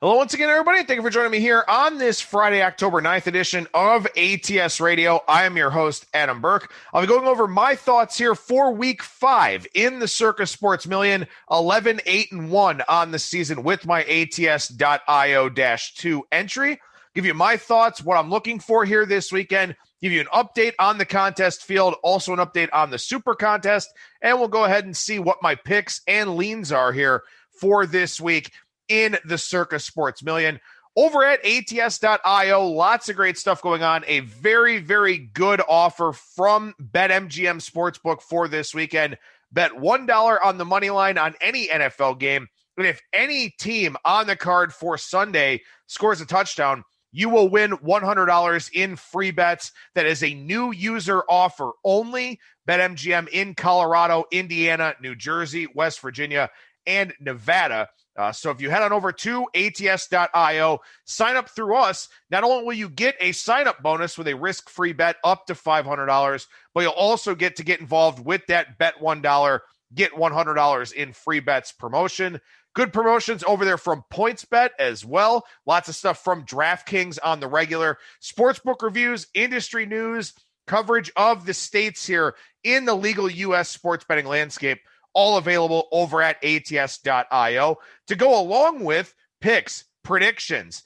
Hello once again, everybody. Thank you for joining me here on this Friday, October 9th edition of ATS Radio. I am your host, Adam Burke. I'll be going over my thoughts here for Week 5 in the Circa Sports Million, 11-8-1 on the season with my ATS.io-2 entry. Give you my thoughts, what I'm looking for here this weekend, give you an update on the contest field, also an update on the Super Contest, and we'll go ahead and see what my picks and leans are here for this week in the Circa Sports Million. Over at ATS.io, lots of great stuff going on. A very, very good offer from BetMGM Sportsbook for this weekend. Bet $1 on the money line on any NFL game. And if any team on the card for Sunday scores a touchdown, you will win $100 in free bets. That is a new user offer only. BetMGM in Colorado, Indiana, New Jersey, West Virginia, and Nevada. So if you head on over to ATS.io, sign up through us, not only will you get a sign-up bonus with a risk-free bet up to $500, but you'll also get to get involved with that bet $1, get $100 in free bets promotion. Good promotions over there from PointsBet as well. Lots of stuff from DraftKings on the regular. Sportsbook reviews, industry news, coverage of the states here in the legal U.S. sports betting landscape. All available over at ATS.io to go along with picks, predictions,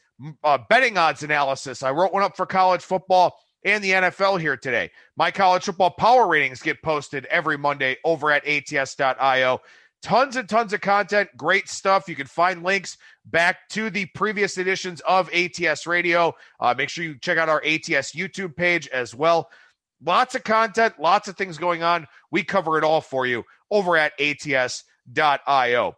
betting odds analysis. I wrote one up for college football and the NFL here today. My college football power ratings get posted every Monday over at ATS.io. Tons and tons of content, great stuff. You can find links back to the previous editions of ATS Radio. Make sure you check out our ATS YouTube page as well. Lots of content, lots of things going on. We cover it all for you over at ATS.io.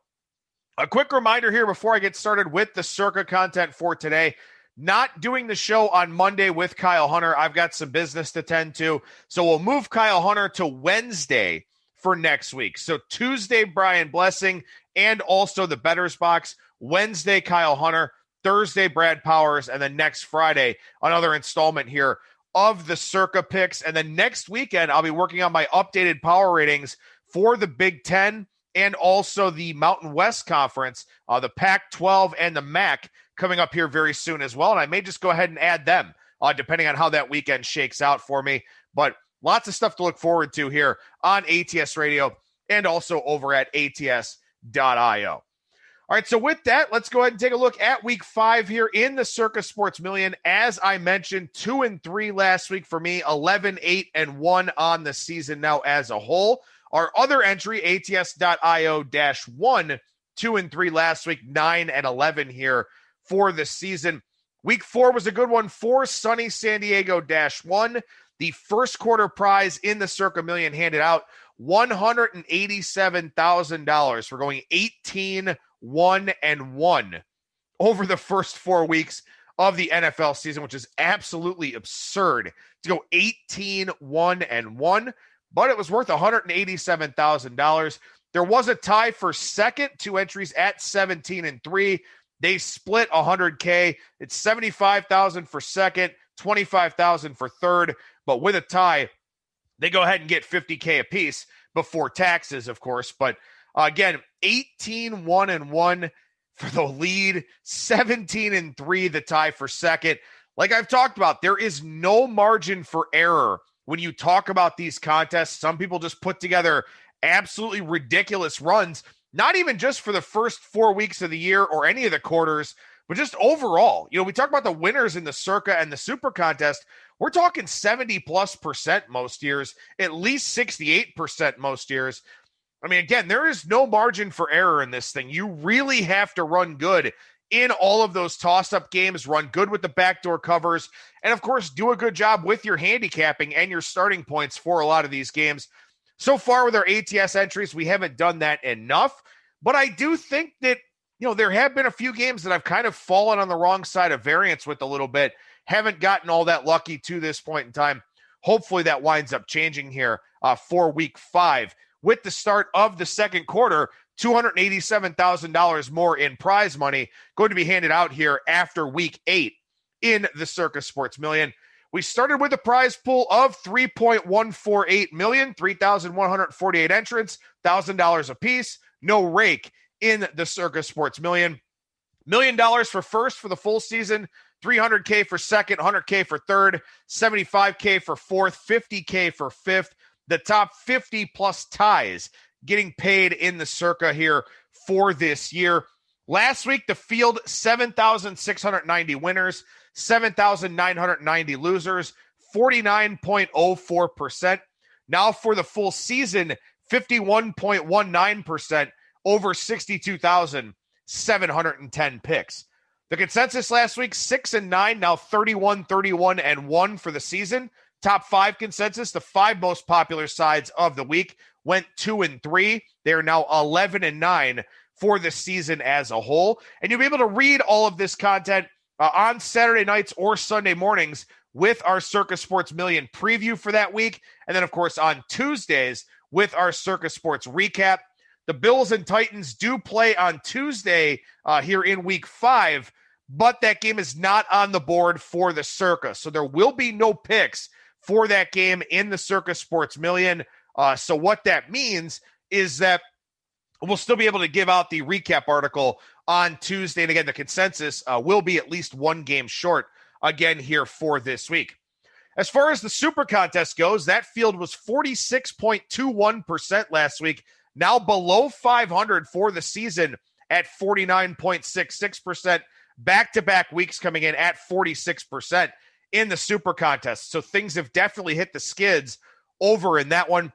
A quick reminder here before I get started with the Circa content for today. Not doing the show on Monday with Kyle Hunter. I've got some business to tend to. So we'll move Kyle Hunter to Wednesday for next week. So Tuesday, Brian Blessing, and also the Bettors Box. Wednesday, Kyle Hunter. Thursday, Brad Powers. And then next Friday, another installment here of the Circa picks. And then next weekend, I'll be working on my updated power ratings for the Big Ten and also the Mountain West Conference, the Pac-12 and the MAC coming up here very soon as well. And I may just go ahead and add them depending on how that weekend shakes out for me. But lots of stuff to look forward to here on ATS Radio and also over at ATS.io. All right, so with that, let's go ahead and take a look at Week 5 here in the Circa Sports Million. As I mentioned, 2-3 last week for me, 11-8-1 on the season now as a whole. Our other entry, ATS.io-1, 2-3 last week, 9-11 here for the season. Week 4 was a good one for sunny San Diego-1. The first quarter prize in the Circa Million handed out $187,000 for going 18-1-1 over the first 4 weeks of the NFL season, which is absolutely absurd to go 18-1-1, but it was worth $187,000. There was a tie for second, 2 entries at 17-3. They split $100K. It's $75,000 for second, $25,000 for third, but with a tie, they go ahead and get $50K apiece before taxes, of course. But again, 18-1-1 for the lead, 17-3 the tie for second. Like I've talked about, there is no margin for error when you talk about these contests. Some people just put together absolutely ridiculous runs, not even just for the first 4 weeks of the year or any of the quarters, but just overall. You know, we talk about the winners in the Circa and the Super Contest. We're talking 70+% most years, at least 68% most years. I mean, again, there is no margin for error in this thing. You really have to run good in all of those toss-up games, run good with the backdoor covers, and of course, do a good job with your handicapping and your starting points for a lot of these games. So far with our ATS entries, we haven't done that enough, but I do think that, you know, there have been a few games that I've kind of fallen on the wrong side of variance with a little bit. Haven't gotten all that lucky to this point in time. Hopefully that winds up changing here for Week 5. With the start of the second quarter, $287,000 more in prize money going to be handed out here after Week 8 in the Circa Sports Million. We started with a prize pool of $3.148 million, 3,148 entrants, $1,000 apiece. No rake in the Circa Sports Million. $1 million for first for the full season, $300K for second, $100K for third, $75K for fourth, $50K for fifth. The top 50 plus ties getting paid in the Circa here for this year. Last week, the field, 7,690 winners, 7,990 losers, 49.04%. Now for the full season, 51.19% over 62,710 picks. The consensus last week, 6-9, now 31-31-1 for the season. Top 5 consensus, the 5 most popular sides of the week went 2-3. They are now 11-9 for the season as a whole. And you'll be able to read all of this content on Saturday nights or Sunday mornings with our Circa Sports Million preview for that week. And then, of course, on Tuesdays with our Circa Sports recap. The Bills and Titans do play on Tuesday here in week 5, but that game is not on the board for the Circa. So there will be no picks for that game in the Circa Sports Million. So what that means is that we'll still be able to give out the recap article on Tuesday. And again, the consensus will be at least one game short again here for this week. As far as the Super Contest goes, that field was 46.21% last week, now below 500 for the season at 49.66%. Back-to-back weeks coming in at 46% in the Super Contest. So things have definitely hit the skids over in that one.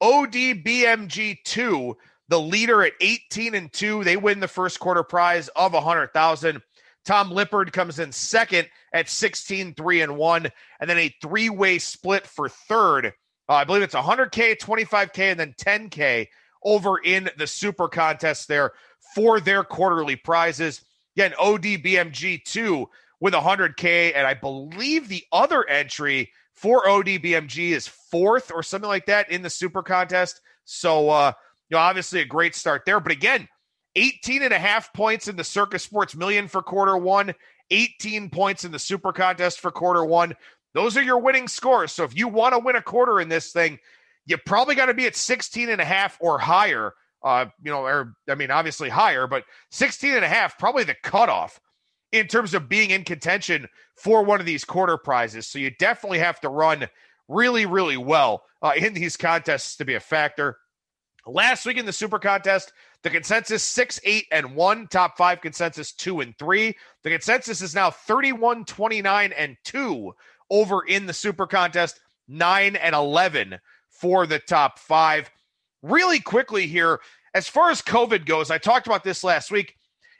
ODBMG2, the leader at 18-2. They win the first quarter prize of $100,000. Tom Lippard comes in second at 16-3-1, and then a three-way split for third. I believe it's $100K, $25K, and then $10K over in the Super Contest there for their quarterly prizes. Again, ODBMG2 with $100K, and I believe the other entry for ODBMG is fourth or something like that in the Super Contest. So, obviously a great start there. But again, 18.5 points in the Circa Sports Million for quarter one, 18 points in the Super Contest for quarter one. Those are your winning scores. So if you want to win a quarter in this thing, you probably got to be at 16.5 or higher. Obviously higher, but 16.5, probably the cutoff in terms of being in contention for one of these quarter prizes. So you definitely have to run really, really well in these contests to be a factor. Last week in the Super Contest, the consensus 6-8-1, top 5 consensus 2-3. The consensus is now 31-29-2 over in the Super Contest, 9-11 for the top 5. Really quickly here, as far as COVID goes, I talked about this last week.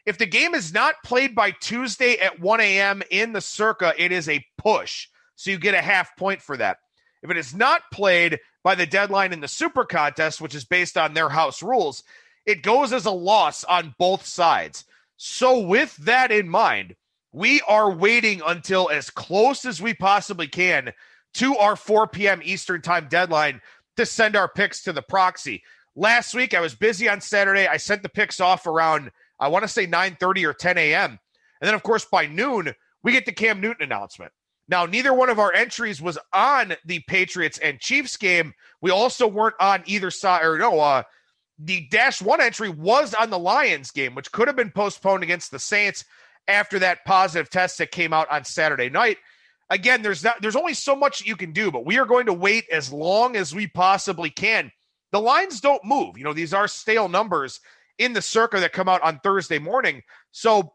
If the game is not played by Tuesday at 1 a.m. in the Circa, it is a push. So you get a half point for that. If it is not played by the deadline in the Super Contest, which is based on their house rules, it goes as a loss on both sides. So with that in mind, we are waiting until as close as we possibly can to our 4 p.m. Eastern time deadline to send our picks to the proxy. Last week, I was busy on Saturday. I sent the picks off around, I want to say 9:30 or 10 a.m. And then, of course, by noon, we get the Cam Newton announcement. Now, neither one of our entries was on the Patriots and Chiefs game. We also weren't on either side, the -1 entry was on the Lions game, which could have been postponed against the Saints after that positive test that came out on Saturday night. Again, there's only so much you can do, but we are going to wait as long as we possibly can. The lines don't move. These are stale numbers in the Circa that come out on Thursday morning. So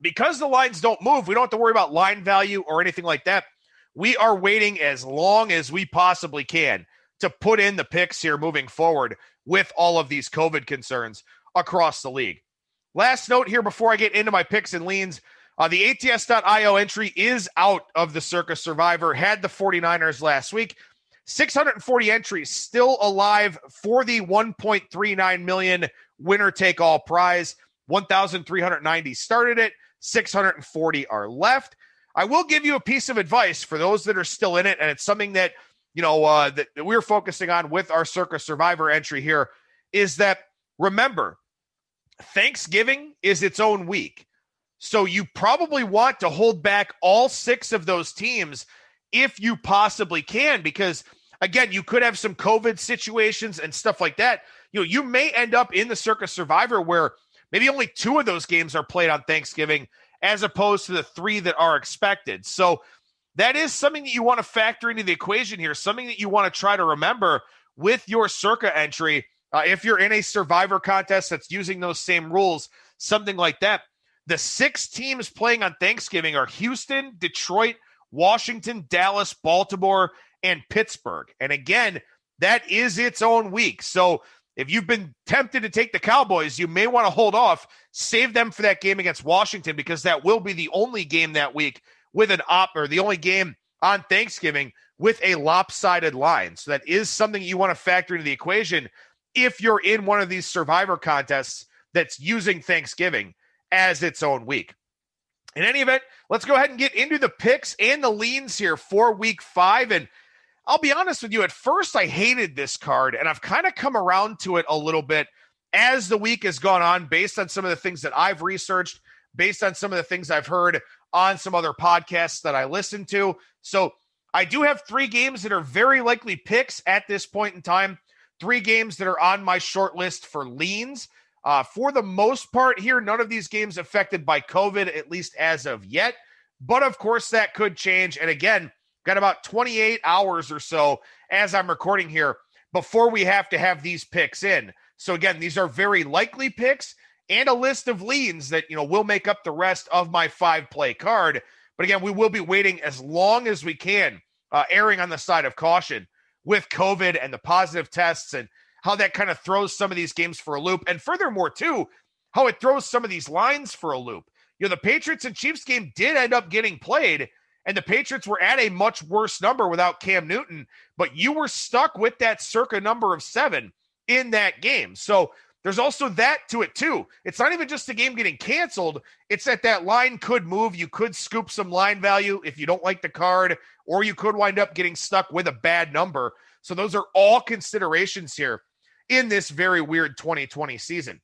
because the lines don't move, we don't have to worry about line value or anything like that. We are waiting as long as we possibly can to put in the picks here moving forward with all of these COVID concerns across the league. Last note here before I get into my picks and leans, the ATS.io entry is out of the Circa Survivor, had the 49ers last week. 640 entries still alive for the $1.39 million winner-take-all prize. 1,390 started it. 640 are left. I will give you a piece of advice for those that are still in it, and it's something that that we're focusing on with our Circa Survivor entry here, is that, remember, Thanksgiving is its own week. So you probably want to hold back all 6 of those teams if you possibly can, because, again, you could have some COVID situations and stuff like that. You may end up in the Circa Survivor where maybe only 2 of those games are played on Thanksgiving as opposed to the 3 that are expected. So that is something that you want to factor into the equation here, something that you want to try to remember with your Circa entry. If you're in a survivor contest that's using those same rules, something like that. The 6 teams playing on Thanksgiving are Houston, Detroit, Washington, Dallas, Baltimore, and Pittsburgh. And again, that is its own week. So if you've been tempted to take the Cowboys, you may want to hold off, save them for that game against Washington, because that will be the only game that week with the only game on Thanksgiving with a lopsided line. So that is something you want to factor into the equation if you're in one of these survivor contests that's using Thanksgiving as its own week. In any event, let's go ahead and get into the picks and the leans here for week 5. And I'll be honest with you, at first I hated this card, and I've kind of come around to it a little bit as the week has gone on, based on some of the things that I've researched, based on some of the things I've heard on some other podcasts that I listen to. So I do have 3 games that are very likely picks at this point in time, 3 games that are on my short list for leans. For the most part here, none of these games affected by COVID, at least as of yet. But of course, that could change. And again, got about 28 hours or so as I'm recording here before we have to have these picks in. So again, these are very likely picks and a list of leans that, will make up the rest of my 5-play card. But again, we will be waiting as long as we can, erring on the side of caution with COVID and the positive tests and how that kind of throws some of these games for a loop. And furthermore, too, how it throws some of these lines for a loop. The Patriots and Chiefs game did end up getting played, and the Patriots were at a much worse number without Cam Newton, but you were stuck with that circa number of 7 in that game. So there's also that to it too. It's not even just the game getting canceled. It's that line could move. You could scoop some line value if you don't like the card, or you could wind up getting stuck with a bad number. So those are all considerations here in this very weird 2020 season.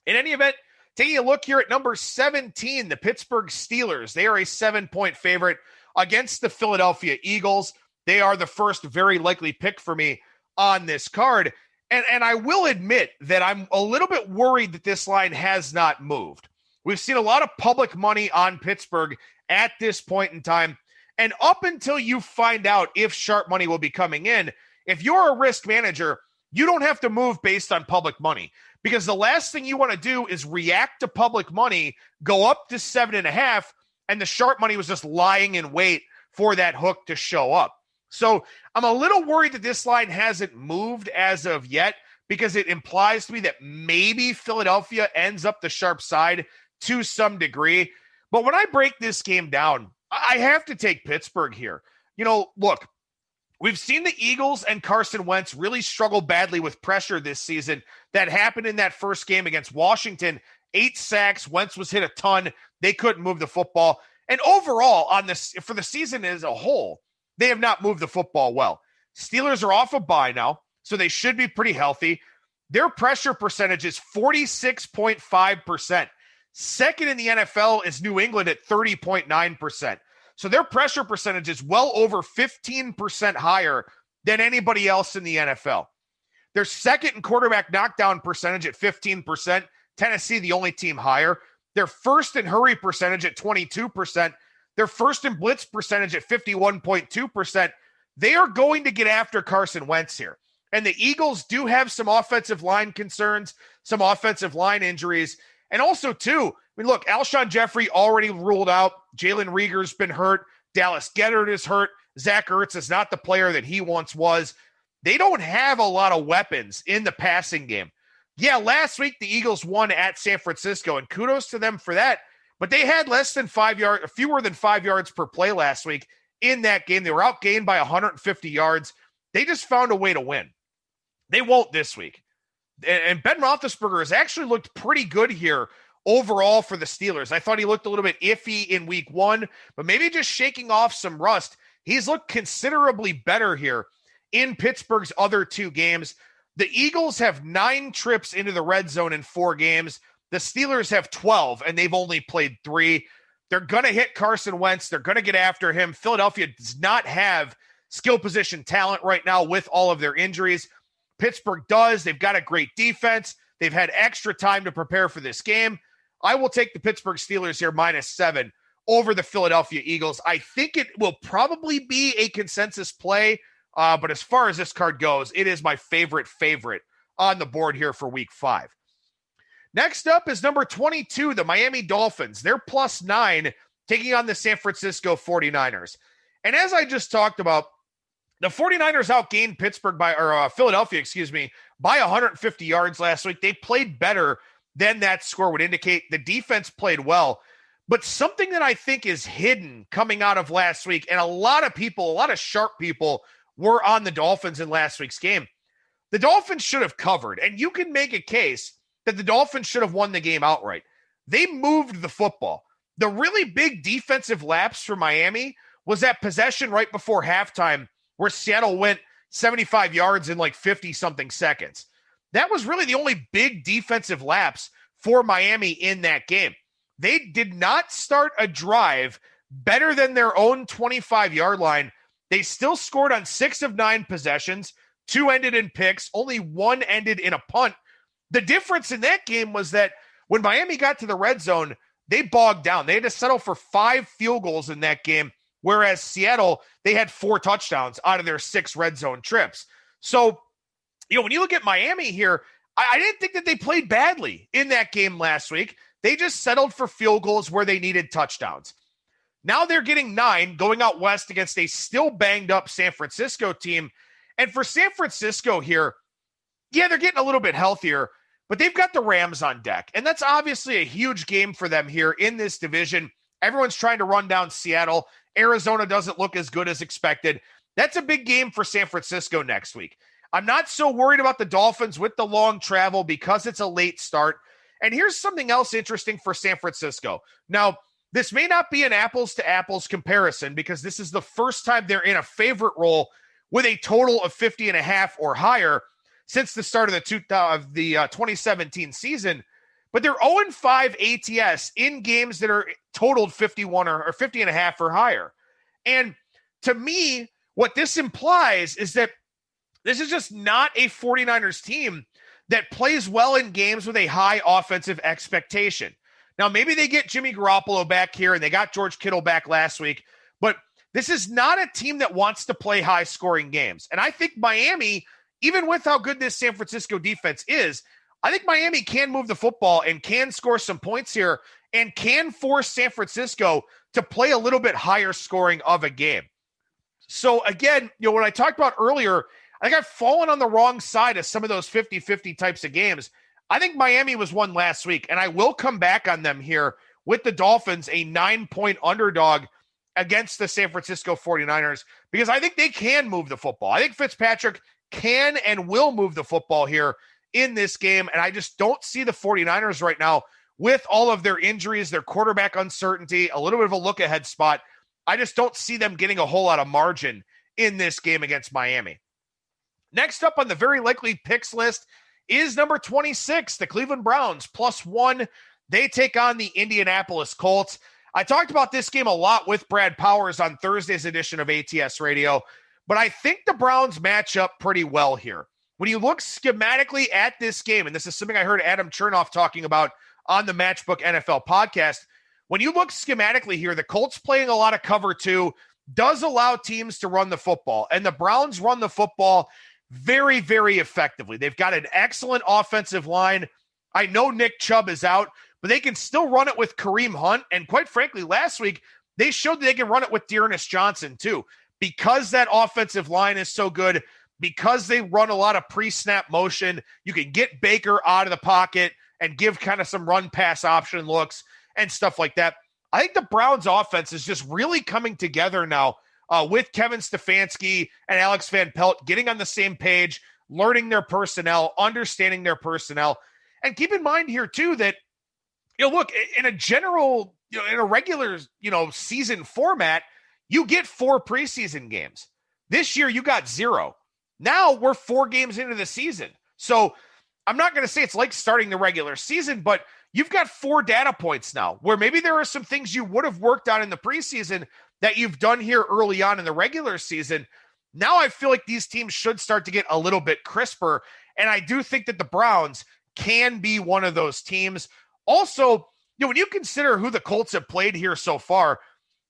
In any event, taking a look here at number 17, the Pittsburgh Steelers. They are a 7-point favorite against the Philadelphia Eagles. They are the first very likely pick for me on this card. And I will admit that I'm a little bit worried that this line has not moved. We've seen a lot of public money on Pittsburgh at this point in time. And up until you find out if sharp money will be coming in, if you're a risk manager, you don't have to move based on public money, because the last thing you want to do is react to public money, go up to 7.5, and the sharp money was just lying in wait for that hook to show up. So I'm a little worried that this line hasn't moved as of yet, because it implies to me that maybe Philadelphia ends up the sharp side to some degree. But when I break this game down, I have to take Pittsburgh here. Look, we've seen the Eagles and Carson Wentz really struggle badly with pressure this season. That happened in that first game against Washington. 8 sacks. Wentz was hit a ton. They couldn't move the football. And overall, for the season as a whole, they have not moved the football well. Steelers are off a bye now, so they should be pretty healthy. Their pressure percentage is 46.5%. Second in the NFL is New England at 30.9%. So their pressure percentage is well over 15% higher than anybody else in the NFL. They're second in quarterback knockdown percentage at 15%. Tennessee, the only team higher. They're first in hurry percentage at 22%. They're first in blitz percentage at 51.2%. They are going to get after Carson Wentz here. And the Eagles do have some offensive line concerns, some offensive line injuries. And also, too, look, Alshon Jeffrey already ruled out. Jalen Reagor's been hurt. Dallas Goedert is hurt. Zach Ertz is not the player that he once was. They don't have a lot of weapons in the passing game. Yeah, last week the Eagles won at San Francisco, and kudos to them for that. But they had fewer than 5 yards per play last week in that game. They were outgained by 150 yards. They just found a way to win. They won't this week. And Ben Roethlisberger has actually looked pretty good here overall for the Steelers. I thought he looked a little bit iffy in week 1, but maybe just shaking off some rust. He's looked considerably better here in Pittsburgh's other 2 games. The Eagles have 9 trips into the red zone in 4 games. The Steelers have 12, and they've only played 3. They're going to hit Carson Wentz. They're going to get after him. Philadelphia does not have skill position talent right now with all of their injuries. Pittsburgh does. They've got a great defense. They've had extra time to prepare for this game. I will take the Pittsburgh Steelers here -7 over the Philadelphia Eagles. I think it will probably be a consensus play, but as far as this card goes, it is my favorite on the board here for week 5. Next up is number 22, the Miami Dolphins. They're +9, taking on the San Francisco 49ers. And as I just talked about, the 49ers outgained Philadelphia, by 150 yards last week. They played better than that score would indicate. The defense played well. But something that I think is hidden coming out of last week, and a lot of sharp people were on the Dolphins in last week's game. The Dolphins should have covered, and you can make a case that the Dolphins should have won the game outright. They moved the football. The really big defensive lapse for Miami was that possession right before halftime where Seattle went 75 yards in like 50-something seconds. That was really the only big defensive lapse for Miami in that game. They did not start a drive better than their own 25-yard line. They still scored on 6 of 9 possessions. 2 ended in picks. Only 1 ended in a punt. The difference in that game was that when Miami got to the red zone, they bogged down. They had to settle for 5 field goals in that game, whereas Seattle, they had 4 touchdowns out of their 6 red zone trips. So, when you look at Miami here, I didn't think that they played badly in that game last week. They just settled for field goals where they needed touchdowns. Now they're getting 9 going out west against a still banged up San Francisco team. And for San Francisco here, yeah, they're getting a little bit healthier, but they've got the Rams on deck. And that's obviously a huge game for them here in this division. Everyone's trying to run down Seattle. Arizona doesn't look as good as expected. That's a big game for San Francisco next week. I'm not so worried about the Dolphins with the long travel because it's a late start. And here's something else interesting for San Francisco. Now, this may not be an apples-to-apples comparison because this is the first time they're in a favorite role with a total of 50.5 or higher since the start of the 2017 season. But they're 0-5 ATS in games that are totaled 51 or 50.5 or higher. And to me, what this implies is that this is just not a 49ers team that plays well in games with a high offensive expectation. Now, maybe they get Jimmy Garoppolo back here and they got George Kittle back last week, but this is not a team that wants to play high-scoring games. And I think Miami, even with how good this San Francisco defense is, I think Miami can move the football and can score some points here and can force San Francisco to play a little bit higher scoring of a game. So again, when I talked about earlier, I think I've fallen on the wrong side of some of those 50-50 types of games. I think Miami was one last week, and I will come back on them here with the Dolphins, a 9-point underdog against the San Francisco 49ers, because I think they can move the football. I think Fitzpatrick can and will move the football here in this game, and I just don't see the 49ers right now with all of their injuries, their quarterback uncertainty, a little bit of a look-ahead spot. I just don't see them getting a whole lot of margin in this game against Miami. Next up on the very likely picks list is number 26, the Cleveland Browns, +1. They take on the Indianapolis Colts. I talked about this game a lot with Brad Powers on Thursday's edition of ATS Radio, but I think the Browns match up pretty well here. When you look schematically at this game, and this is something I heard Adam Chernoff talking about on the Matchbook NFL podcast, when you look schematically here, the Colts playing a lot of cover 2 does allow teams to run the football, and the Browns run the football very, very effectively. They've got an excellent offensive line. I know Nick Chubb is out, but they can still run it with Kareem Hunt. And quite frankly, last week, they showed that they can run it with Dearness Johnson too. Because that offensive line is so good, because they run a lot of pre-snap motion, you can get Baker out of the pocket and give kind of some run-pass option looks and stuff like that. I think the Browns offense is just really coming together now with Kevin Stefanski and Alex Van Pelt getting on the same page, learning their personnel, understanding their personnel. And keep in mind here, too, that, look, in a general, in a regular, season format, you get 4 preseason games. This year, you got 0. Now we're 4 games into the season. So I'm not going to say it's like starting the regular season, but you've got 4 data points now where maybe there are some things you would have worked on in the preseason that you've done here early on in the regular season. Now I feel like these teams should start to get a little bit crisper. And I do think that the Browns can be one of those teams. Also, when you consider who the Colts have played here so far,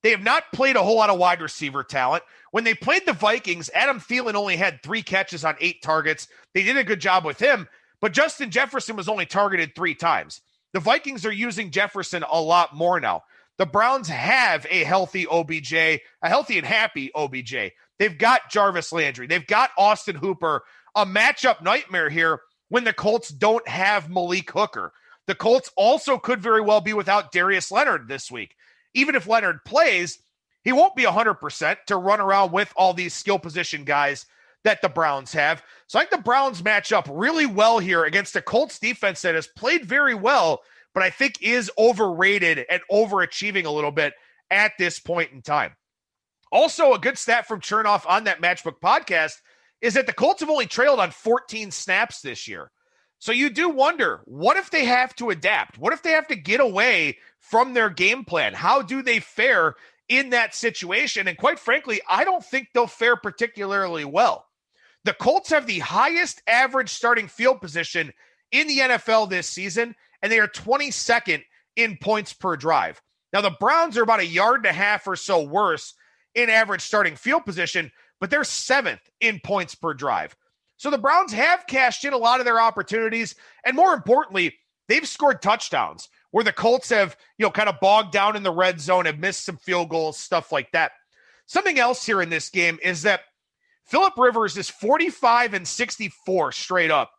they have not played a whole lot of wide receiver talent. When they played the Vikings, Adam Thielen only had 3 catches on 8 targets. They did a good job with him, but Justin Jefferson was only targeted 3 times. The Vikings are using Jefferson a lot more now. The Browns have a healthy OBJ, a healthy and happy OBJ. They've got Jarvis Landry. They've got Austin Hooper, a matchup nightmare here when the Colts don't have Malik Hooker. The Colts also could very well be without Darius Leonard this week. Even if Leonard plays, he won't be 100% to run around with all these skill position guys that the Browns have. So I think the Browns match up really well here against the Colts defense that has played very well, but I think is overrated and overachieving a little bit at this point in time. Also, a good stat from Chernoff on that Matchbook podcast is that the Colts have only trailed on 14 snaps this year. So you do wonder, what if they have to adapt? What if they have to get away from their game plan? How do they fare in that situation? And quite frankly, I don't think they'll fare particularly well. The Colts have the highest average starting field position in the NFL this season, and they are 22nd in points per drive. Now, the Browns are about 1.5 yards or so worse in average starting field position, but they're 7th in points per drive. So the Browns have cashed in a lot of their opportunities, and more importantly, they've scored touchdowns where the Colts have, kind of bogged down in the red zone, have missed some field goals, stuff like that. Something else here in this game is that Phillip Rivers is 45-64 straight up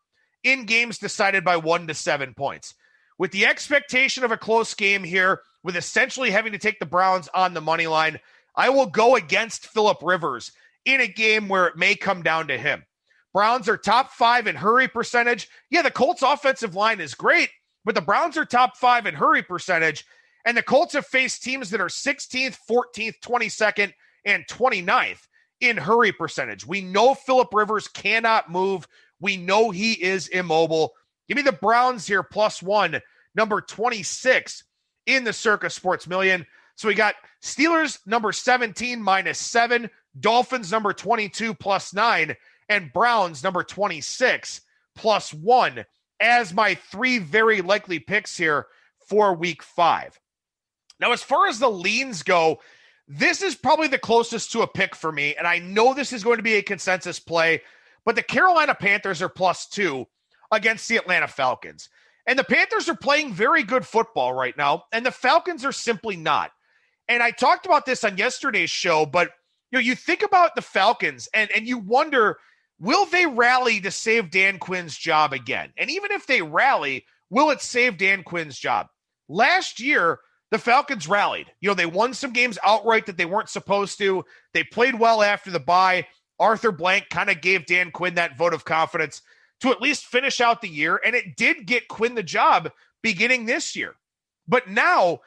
in games decided by 1 to 7 points. With the expectation of a close game here, with essentially having to take the Browns on the money line, I will go against Phillip Rivers in a game where it may come down to him. Browns are top 5 in hurry percentage. Yeah, the Colts offensive line is great, but the Browns are top 5 in hurry percentage, and the Colts have faced teams that are 16th, 14th, 22nd, and 29th in hurry percentage. We know Phillip Rivers cannot move. We know he is immobile. Give me the Browns here, +1, number 26 in the Circa Sports Million. So we got Steelers, number 17, -7, Dolphins, number 22, +9, and Browns, number 26, +1 as my 3 very likely picks here for week 5. Now, as far as the leans go, this is probably the closest to a pick for me, and I know this is going to be a consensus play, but the Carolina Panthers are +2 against the Atlanta Falcons. And the Panthers are playing very good football right now, and the Falcons are simply not. And I talked about this on yesterday's show, but you think about the Falcons and you wonder, will they rally to save Dan Quinn's job again? And even if they rally, will it save Dan Quinn's job? Last year, the Falcons rallied. They won some games outright that they weren't supposed to. They played well after the bye. Arthur Blank kind of gave Dan Quinn that vote of confidence to at least finish out the year, and it did get Quinn the job beginning this year. But now,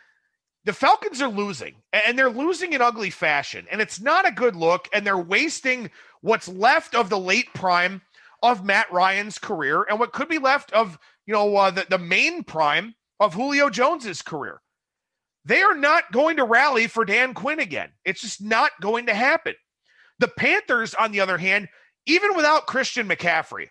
the Falcons are losing, and they're losing in ugly fashion, and it's not a good look, and they're wasting what's left of the late prime of Matt Ryan's career and what could be left of, the main prime of Julio Jones's career. They are not going to rally for Dan Quinn again. It's just not going to happen. The Panthers, on the other hand, even without Christian McCaffrey,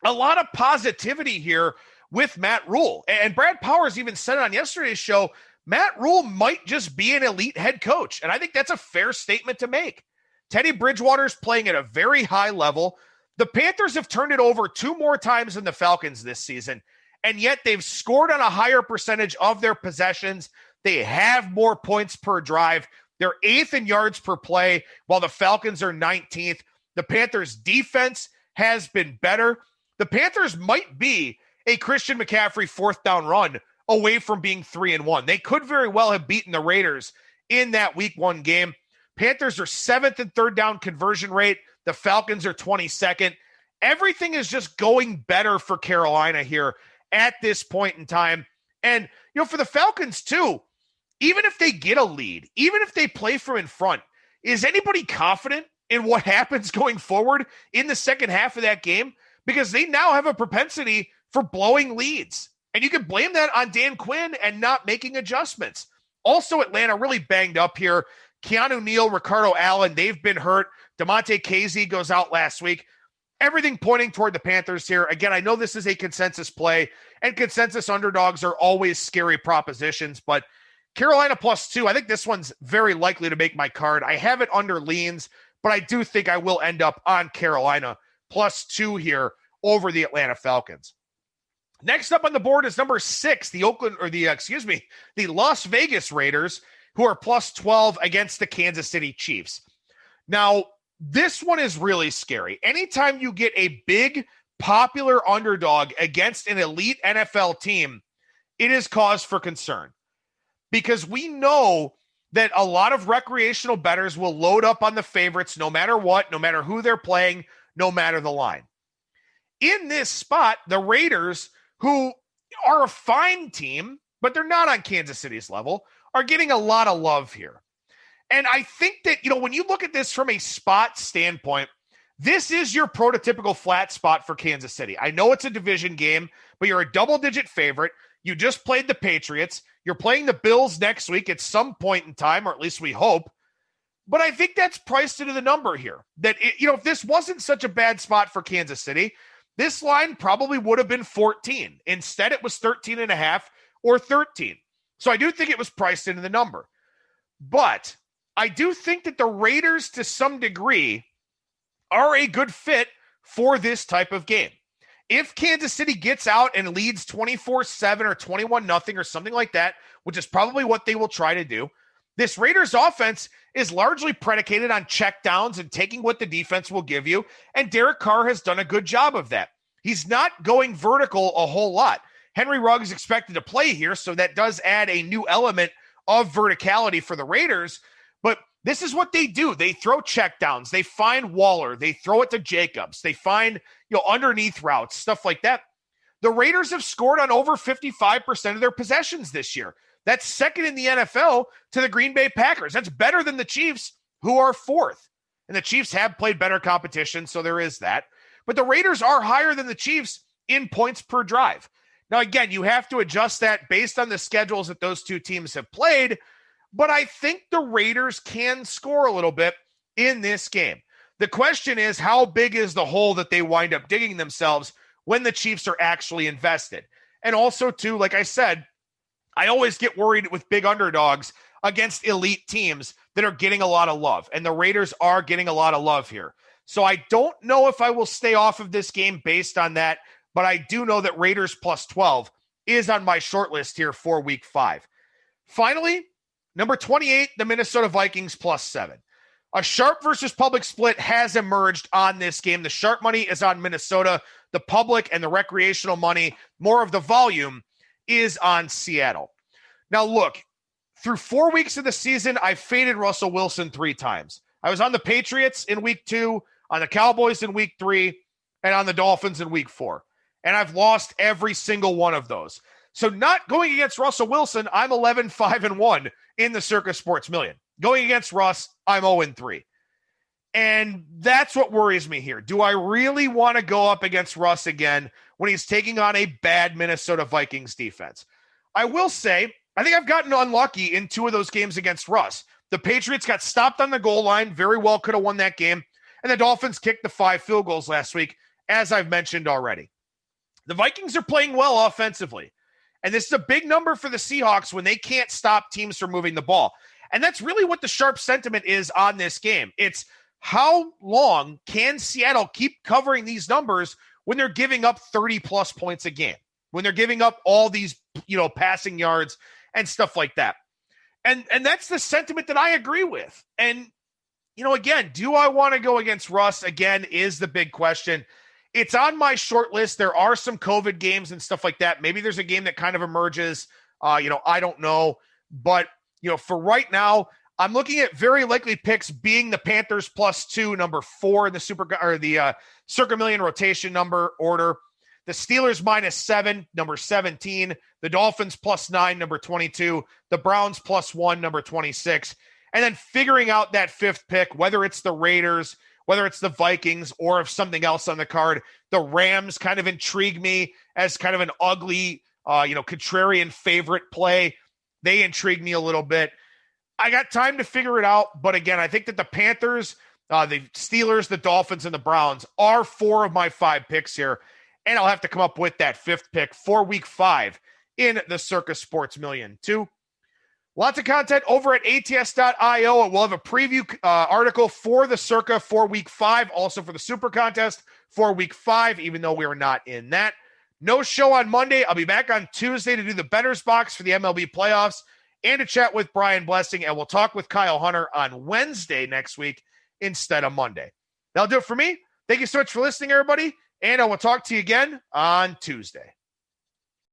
a lot of positivity here with Matt Rule. And Brad Powers even said it on yesterday's show, Matt Rule might just be an elite head coach. And I think that's a fair statement to make. Teddy Bridgewater's playing at a very high level. The Panthers have turned it over 2 more times than the Falcons this season, and yet they've scored on a higher percentage of their possessions. They have more points per drive. They're 8th in yards per play, while the Falcons are 19th. The Panthers' defense has been better. The Panthers might be a Christian McCaffrey 4th down run away from being 3-1. They could very well have beaten the Raiders in that week 1 game. Panthers are 7th in 3rd down conversion rate. The Falcons are 22nd. Everything is just going better for Carolina here at this point in time. And, for the Falcons too, even if they get a lead, even if they play from in front, is anybody confident in what happens going forward in the second half of that game? Because they now have a propensity for blowing leads. And you can blame that on Dan Quinn and not making adjustments. Also, Atlanta really banged up here. Keanu Neal, Ricardo Allen, they've been hurt. DeMonte Casey goes out last week. everything pointing toward the Panthers here. Again, I know this is a consensus play, and consensus underdogs are always scary propositions, but Carolina +2, I think this one's very likely to make my card. I have it under leans, but I do think I will end up on Carolina +2 here over the Atlanta Falcons. Next up on the board is number 6, the Las Vegas Raiders, who are +12 against the Kansas City Chiefs. Now, this one is really scary. Anytime you get a big, popular underdog against an elite NFL team, it is cause for concern. Because we know that a lot of recreational bettors will load up on the favorites no matter what, no matter who they're playing, no matter the line. In this spot, the Raiders, who are a fine team, but they're not on Kansas City's level, are getting a lot of love here. And I think that, when you look at this from a spot standpoint, this is your prototypical flat spot for Kansas City. I know it's a division game, but you're a double-digit favorite. You just played the Patriots. You're playing the Bills next week at some point in time, or at least we hope. But I think that's priced into the number here. That, if this wasn't such a bad spot for Kansas City, this line probably would have been 14. Instead, it was 13.5 or 13. So I do think it was priced into the number. But I do think that the Raiders, to some degree, are a good fit for this type of game. If Kansas City gets out and leads 24-7 or 21-0 or something like that, which is probably what they will try to do, this Raiders offense is largely predicated on checkdowns and taking what the defense will give you, and Derek Carr has done a good job of that. He's not going vertical a whole lot. Henry Rugg is expected to play here, so that does add a new element of verticality for the Raiders, but this is what they do. They throw checkdowns. They find Waller. They throw it to Jacobs. They find, underneath routes, stuff like that. The Raiders have scored on over 55% of their possessions this year. That's second in the NFL to the Green Bay Packers. That's better than the Chiefs, who are fourth. And the Chiefs have played better competition, so there is that. But the Raiders are higher than the Chiefs in points per drive. Now, again, you have to adjust that based on the schedules that those two teams have played, but I think the Raiders can score a little bit in this game. The question is, how big is the hole that they wind up digging themselves when the Chiefs are actually invested? And also, too, like I said, I always get worried with big underdogs against elite teams that are getting a lot of love, and the Raiders are getting a lot of love here. So I don't know if I will stay off of this game based on that, but I do know that Raiders +12 is on my short list here for Week 5. Finally, number 28, the Minnesota Vikings +7. A sharp versus public split has emerged on this game. The sharp money is on Minnesota. The public and the recreational money, more of the volume, is on Seattle. Now, look, through 4 weeks of the season, I faded Russell Wilson 3 times. I was on the Patriots in Week 2, on the Cowboys in Week 3, and on the Dolphins in Week 4. And I've lost every single one of those. So not going against Russell Wilson, I'm 11-5-1 in the Circa Sports Million. Going against Russ, I'm 0-3. And that's what worries me here. Do I really want to go up against Russ again when he's taking on a bad Minnesota Vikings defense? I will say, I think I've gotten unlucky in 2 of those games against Russ. The Patriots got stopped on the goal line, very well could have won that game. And the Dolphins kicked the 5 field goals last week, as I've mentioned already. The Vikings are playing well offensively. And this is a big number for the Seahawks when they can't stop teams from moving the ball. And that's really what the sharp sentiment is on this game. It's how long can Seattle keep covering these numbers when they're giving up 30-plus points a game, when they're giving up all these, passing yards and stuff like that. And that's the sentiment that I agree with. And, again, do I want to go against Russ again is the big question. It's on my short list. There are some COVID games and stuff like that. Maybe there's a game that kind of emerges. I don't know. But, for right now, I'm looking at very likely picks being the Panthers +2, number 4 in the Circa Million rotation number order. The Steelers -7, number 17. The Dolphins +9, number 22. The Browns +1, number 26. And then figuring out that 5th pick, whether it's the Raiders, whether it's the Vikings, or if something else on the card. The Rams kind of intrigue me as kind of an ugly, contrarian favorite play. They intrigue me a little bit. I got time to figure it out, but again, I think that the Panthers The Steelers, the Dolphins, and the Browns are 4 of my 5 picks here. And I'll have to come up with that 5th pick for week 5 in the Circa Sports Million 2. Lots of content over at ATS.io. We'll have a preview article for the Circa for week 5, also for the Super Contest for week 5, even though we are not in that. No show on Monday. I'll be back on Tuesday to do the Bettor's Box for the MLB playoffs and to chat with Brian Blessing, and we'll talk with Kyle Hunter on Wednesday next week instead of Monday. That'll do it for me. Thank you so much for listening, everybody, and I will talk to you again on Tuesday.